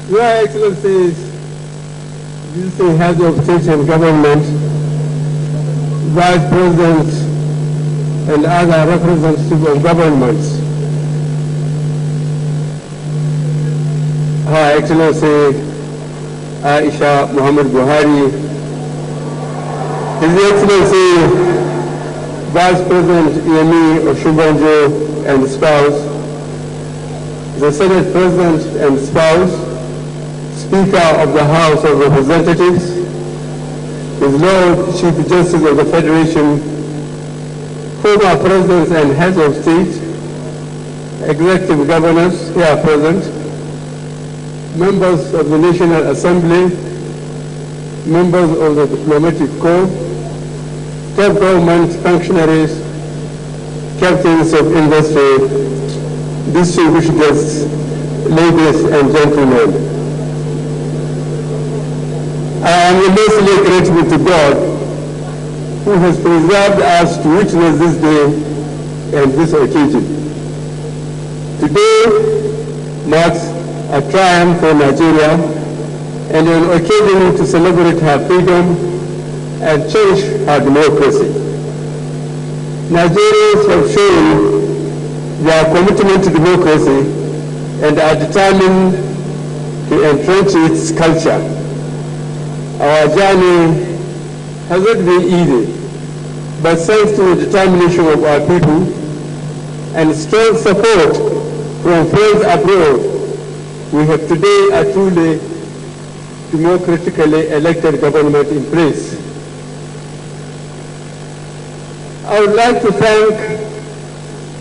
Your Excellencies, visiting heads of state and government, vice presidents, and other representatives of governments, Her Excellency Aisha Muhammadu Buhari, His Excellency Vice President Yemi Oshibanjo and spouse, the Senate President and spouse, Speaker of the House of Representatives, His Lord Chief Justice of the Federation, former Presidents and Heads of State, Executive Governors here present, members of the National Assembly, members of the Diplomatic Corps, top government functionaries, captains of industry, distinguished guests, ladies and gentlemen. I am immensely grateful to God who has preserved us to witness this day and this occasion. Today marks a triumph for Nigeria and an occasion to celebrate her freedom and cherish her democracy. Nigerians have shown their commitment to democracy and are determined to entrench its culture. Our journey hasn't been easy, but thanks to the determination of our people and strong support from friends abroad, we have today a truly democratically elected government in place. I would like to thank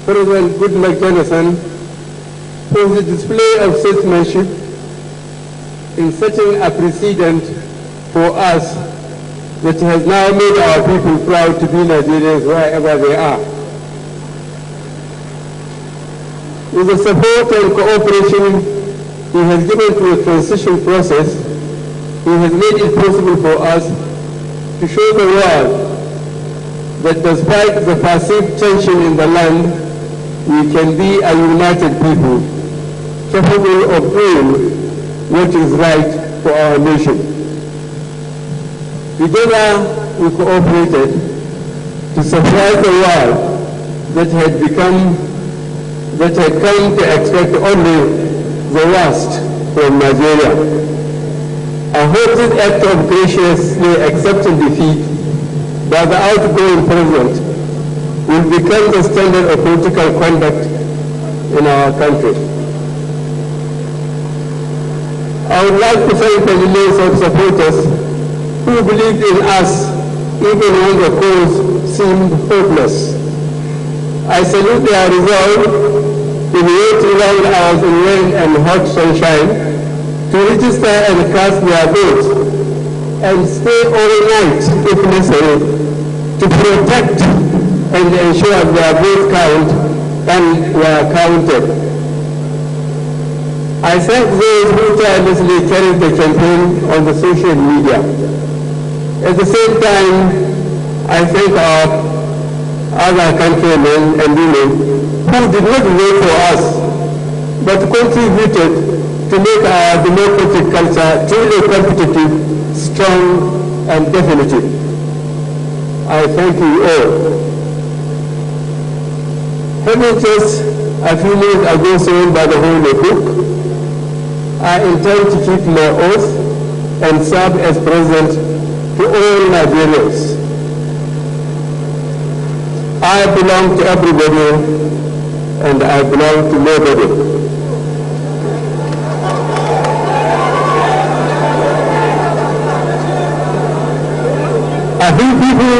President Goodluck Jonathan for his display of statesmanship in setting a precedent for us that has now made our people proud to be Nigerians wherever they are. With the support and cooperation he has given to the transition process, he has made it possible for us to show the world that despite the perceived tension in the land, we can be a united people, capable of doing what is right for our nation. Together, we cooperated to surprise the world that had come to expect only the worst from Nigeria. I hope this act of graciously accepting defeat by the outgoing president will become the standard of political conduct in our country. I would like to thank the millions of supporters who believed in us even when the cause seemed hopeless. I salute their resolve to wait long hours in rain and hot sunshine to register and cast their votes and stay all night if necessary to protect and ensure their votes count and were counted. I thank those who tirelessly carried the campaign on the social media. At the same time, I thank our other countrymen and women who did not wait for us, but contributed to make our democratic culture truly competitive, strong, and definitive. I thank you all. Having just a few minutes ago said by the Holy Book, I intend to keep my oath and serve as President to all Nigerians. I belong to everybody and I belong to nobody. A few people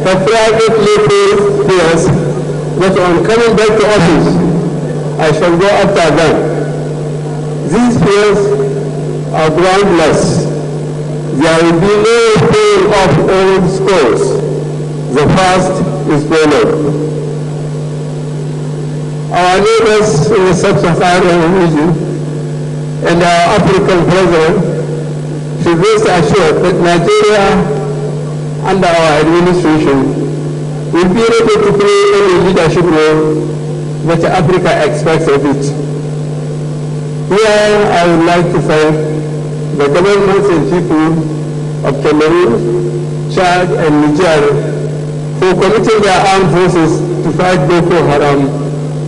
have privately told us that on coming back to office, I shall go after them. These fears are groundless. There will be no paying off old scores. The past is followed. Our neighbors in the sub-Saharan region and our African brethren should rest assured that Nigeria, under our administration, will be able to play any leadership role that Africa expects of it. Here I would like to thank the governments and people of Cameroon, Chad and Niger for committing their armed forces to fight Boko Haram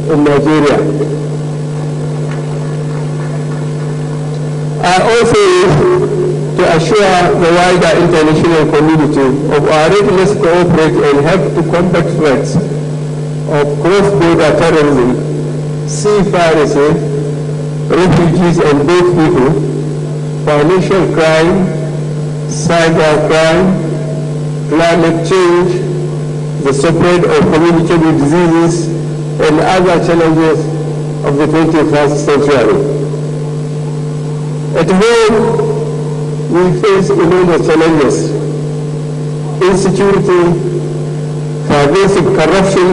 in Nigeria. I also wish to assure the wider international community of our readiness to cooperate and help to combat threats of cross-border terrorism, sea piracy, refugees and boat people, financial crime, cyber crime, climate change, the spread of communicable diseases, and other challenges of the 21st century. At home, we face enormous challenges: insecurity, pervasive corruption,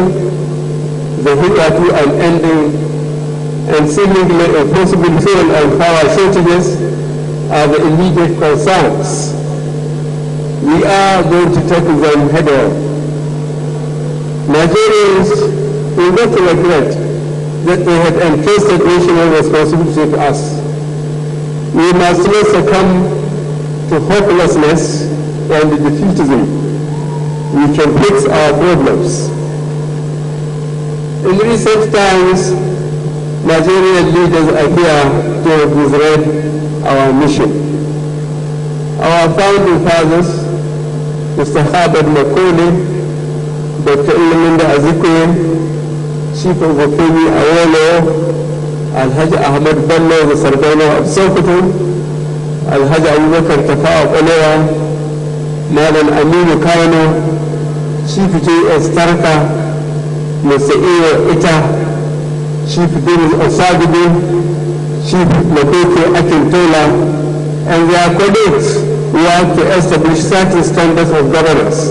the hitherto unending and seemingly impossible fuel and power shortages are the immediate concerns. We are going to tackle them head-on. Nigerians will not regret that they had entrusted national responsibility to us. We must not succumb to hopelessness and defeatism. We can fix our problems. In recent times, Nigerian leaders appear to have misread our mission. Our founding fathers, Mr. Herbert Macaulay, Dr. Nnamdi Azikiwe, Chief of Okemi Awolowo, Alhaji Ahmed Bello, the Sardauna of Sokoto, Alhaji Abubakar Tafawa Balewa, Malam Aminu Kano, Chief J.S. Tarka, Mr. Ewa Ita, Chief Dennis Osagibi, Chief Madoke Akintola, and their colleagues work to establish certain standards of governance.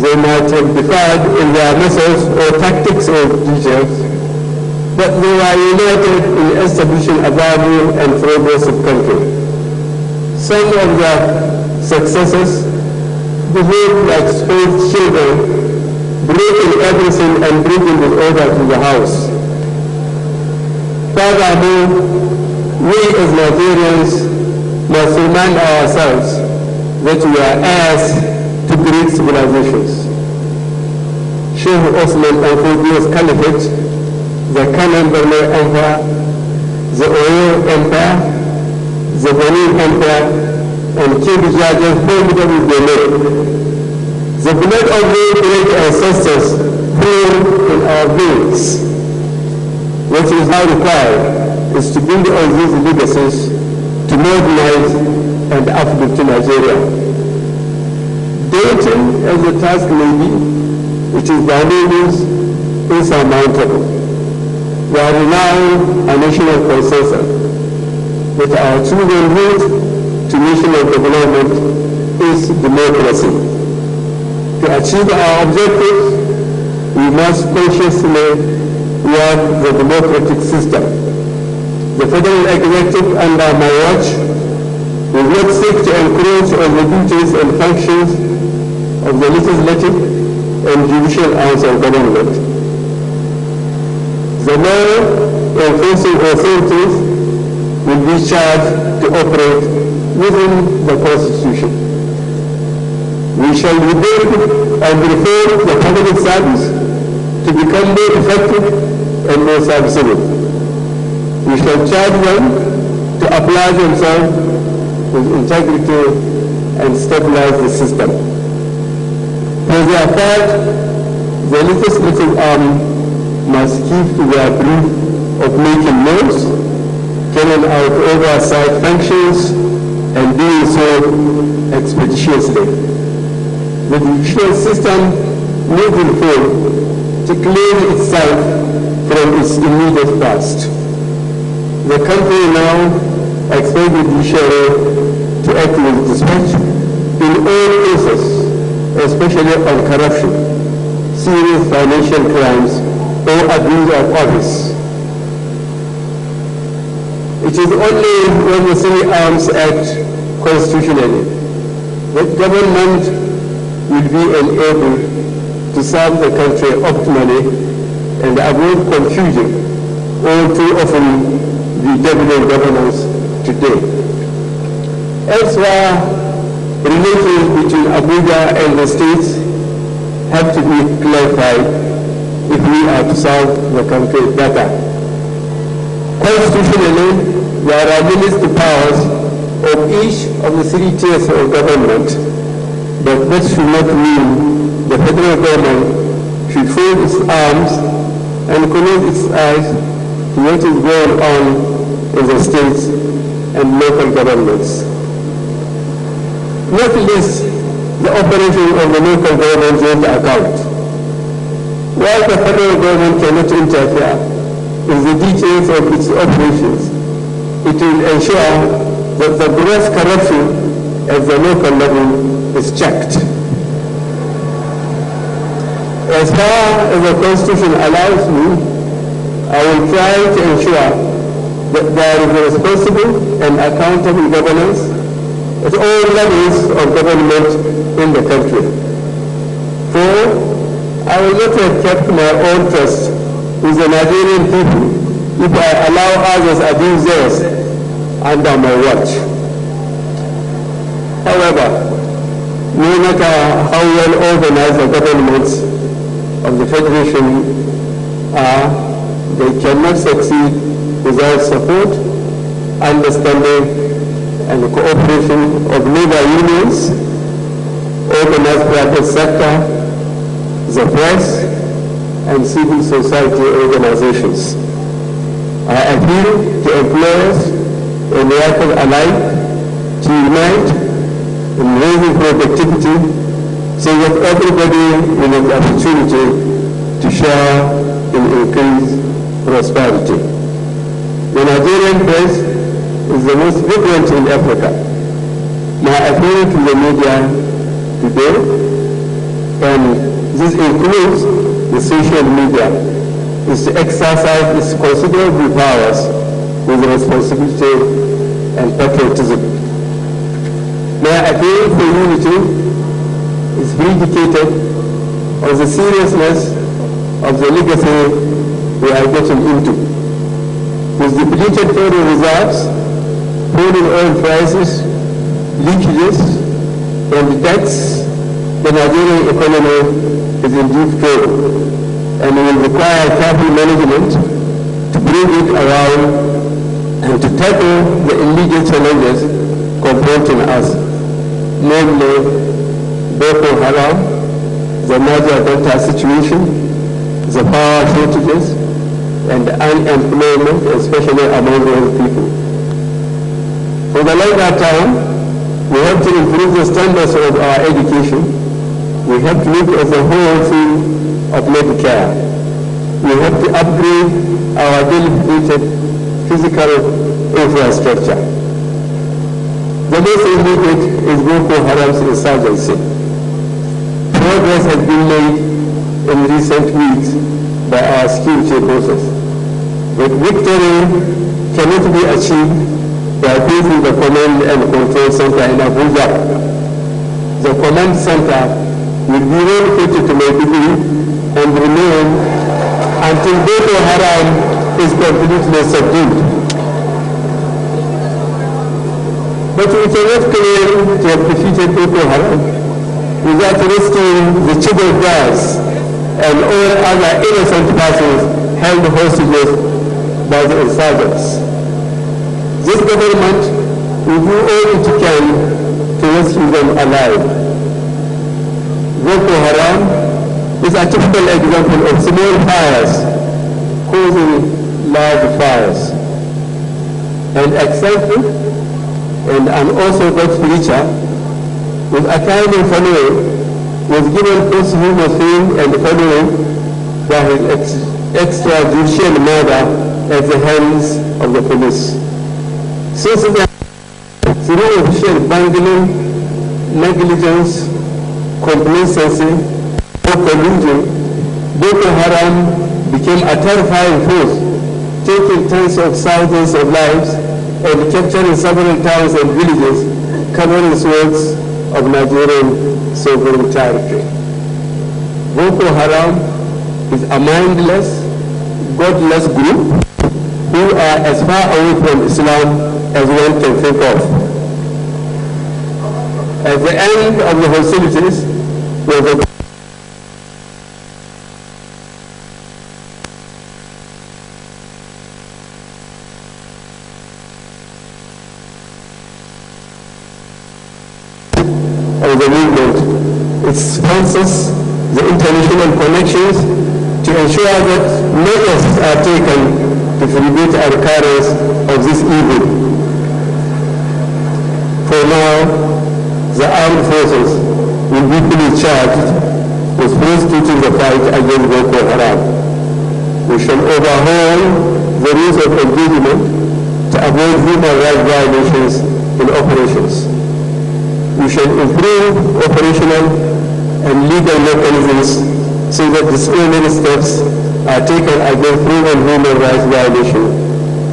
They might have differed in their methods or tactics or details, but they were united in establishing a viable and progressive country. Some of their successors behaved like spoiled children, breaking everything and bringing disorder to the house. Furthermore, we as Nigerians must remind ourselves that we are heirs to great civilizations. Sheikh Osman Al-Fudiy's Caliphate, the Kanan Berno Empire, the Oyo Empire, the Benin Empire, and King Jaja's formidable domain. The blood of the great ancestors flow in our veins. What is now required is to build on these legacies to modernize and uplift Nigeria. Daunting as the task may be, it is by no means insurmountable. We are now a national consensus that our children's route to national development is democracy. To achieve our objectives, we must consciously work the democratic system. The federal executive under my watch will not seek to encroach on the duties and functions of the legislative and judicial arms of government. The law enforcing authorities will be charged to operate within the Constitution. We shall rebuild and reform the public service to become more effective and more serviceable. We shall charge them to apply themselves with integrity and stabilize the system. For their part, the legislative arm must keep to their brief of making laws, carrying out oversight functions, and doing so expeditiously. The judicial system moving forward to clean itself from its immediate past. The country now expects the judiciary to act with dispatch in all cases, especially on corruption, serious financial crimes, or abuse of office. It is only when the three arms act constitutionally that government will be enabled to serve the country optimally and avoid confusion or too often bedeviling governance today. Elsewhere, relations between Abuja and the states have to be clarified if we are to serve the country better. Constitutionally, there are limits to powers of each of the three tiers of government, but that should not mean the federal government should fold its arms and close its eyes to what is going on in the states and local governments. Not least, the operation of the local government joint account. While the federal government cannot interfere in the details of its operations, it will ensure that the gross corruption at the local level is checked. As far as the Constitution allows me, I will try to ensure that there is a responsible and accountable governance at all levels of government in the country. For I will not have kept my own trust with the Nigerian people if I allow others abuse theirs under my watch. However, no matter how well organized the governments of the Federation are, they cannot succeed without support, understanding, and cooperation of labor unions, organized private sector, the press, and civil society organizations. I appeal to employers and workers alike to unite in raising productivity so that everybody will have the opportunity to share in increased prosperity. The Nigerian press is the most vibrant in Africa. My appeal to the media today, and this includes the social media, is to exercise its considerable powers with responsibility and patriotism. My appeal for unity is predicated on the seriousness of the legacy we are getting into. With depleted federal reserves, falling oil prices, leakages, and debts, the Nigerian economy is in deep trouble and will require careful management to bring it around and to tackle the immediate challenges confronting us, namely Boko Haram, the Niger Delta situation, the power shortages, and unemployment, especially among young people. For the longer term, we have to improve the standards of our education. We have to look at the whole field of Medicare. We have to upgrade our dilapidated physical infrastructure. The most immediate is Boko Haram's insurgency. Progress has been made in recent weeks by our security forces, but victory cannot be achieved by placing the command and control center in Abuja. The command center will be relocated to Maiduguri and remain until Boko Haram is completely subdued. But we cannot claim to have defeated Boko Haram without rescuing the Chibok guards and all other innocent persons held hostages by the insurgents. This government will do all it can to rescue them alive. Boko Haram is a typical example of small fires causing large fires. An example and an Orthodox preacher with a kind of following was given post-human fame and following by his extrajudicial murder at the hands of the police. Since then, through official bungling, negligence, complacency, or collusion, Boko Haram became a terrifying force, taking tens of thousands of lives and capturing several towns and villages, covering swaths of Nigerian sovereign territory. Boko Haram is a mindless, godless group who who are as far away from Islam as one can think of. At the end of the hostilities was a of the movement, its sponsors, the international connections, to ensure that measures are taken to prevent a recurrence of this evil. For now, the armed forces will be fully charged with prosecuting the fight against Boko Haram. We shall overhaul the rules of engagement to avoid human rights violations in operations. We shall improve operational and legal mechanisms so that disciplinary steps are taken against proven human rights violations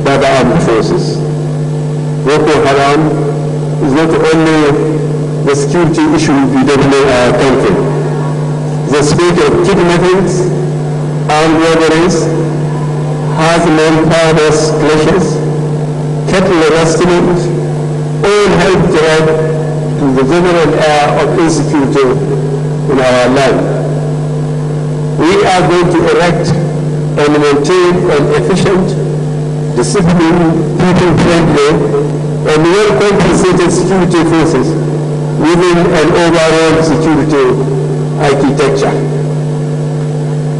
by the armed forces. Boko Haram is not only the security issue bedevils our country. The spate of kidnappings, armed robberies, has man-farmers clashes, cattle rustlings, all help to add to the general air of insecurity in our land. We are going to erect and maintain an efficient, disciplined, people-friendly, and well-compensated security forces within an overall security architecture.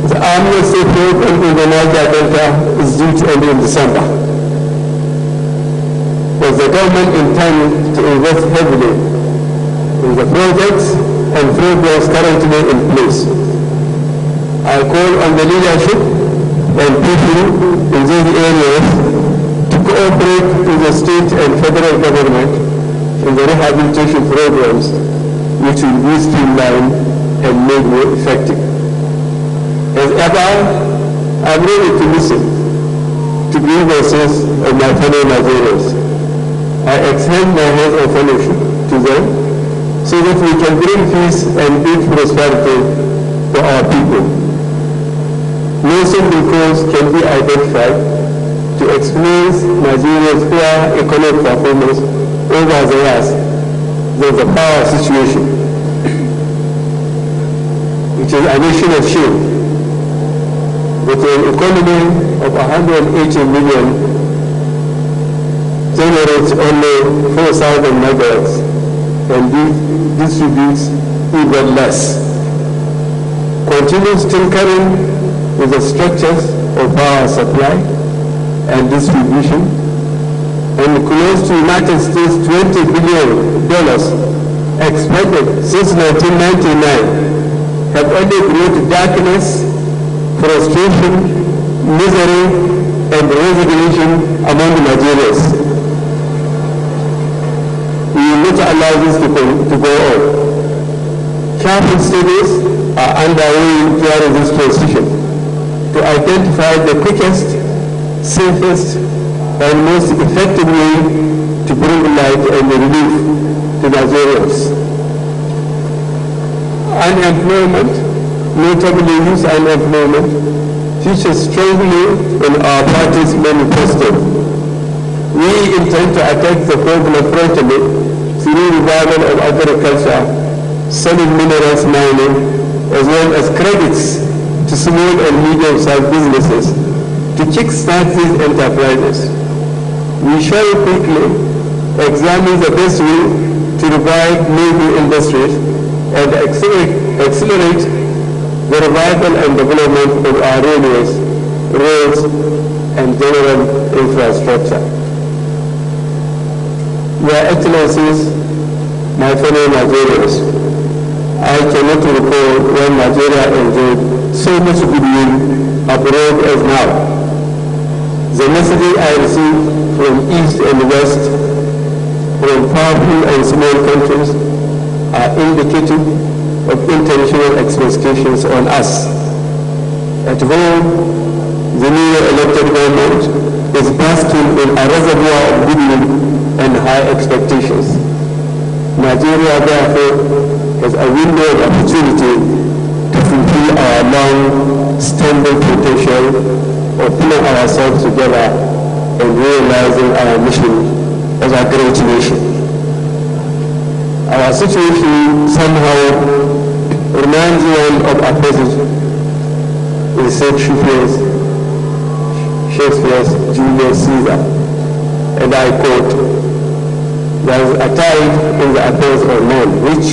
The amnesty program in the Niger Delta is due to end in December. But the government intends to invest heavily in the projects and programs currently in place. I call on the leadership and people in these areas to cooperate with the state and federal government in the rehabilitation programs, which will be streamlined and made more effective. As ever, I'm ready to listen to grievances of my fellow Nigerians. I extend my hand of fellowship to them so that we can bring peace and build prosperity for our people. No single cause can be identified to explain Nigeria's poor economic performance over the years than the power situation, which is a nation of shame. With an economy of 180 million generates only 4,000 megawatts and distributes even less. Continues tinkering with the structures of power supply and distribution, and close to United States $20 billion expended since 1999 have only created darkness, frustration, misery, and resignation among the Nigerians. We will not allow this to go on. Careful studies are underway during this transition to identify the quickest, safest, and most effective way to bring light and relief to Nigerians. Unemployment, notably youth unemployment, features strongly in our party's manifesto. We intend to attack the problem frontally through revival of agriculture, solid minerals mining, as well as credits to small and medium-sized businesses to kickstart these enterprises. We shall quickly examine the best way to revive new industries and accelerate the revival and development of our railways, roads, and general infrastructure. Your Excellencies, my fellow Nigerians, I cannot recall when Nigeria enjoyed so much goodwill abroad as now. The messages I received from East and West, from powerful and small countries, are indicative of international expectations on us. At home, the newly elected government is basking in a reservoir of goodwill and high expectations. Nigeria, therefore, has a window of opportunity to fulfill our long-standing potential of pulling ourselves together in realizing our mission as a great nation. Our situation somehow reminds one of a passage in Shakespeare's Julius Caesar, and I quote, "There is a tide in the affairs of men which,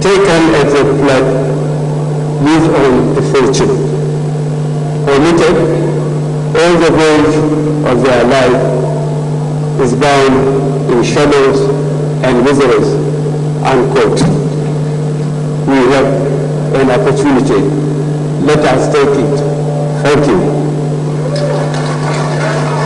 taken at the flood, leads on to fortune. Omitted, all the voyage of their life is bound in shadows and miseries," unquote. We have an opportunity. Let us take it. Thank you.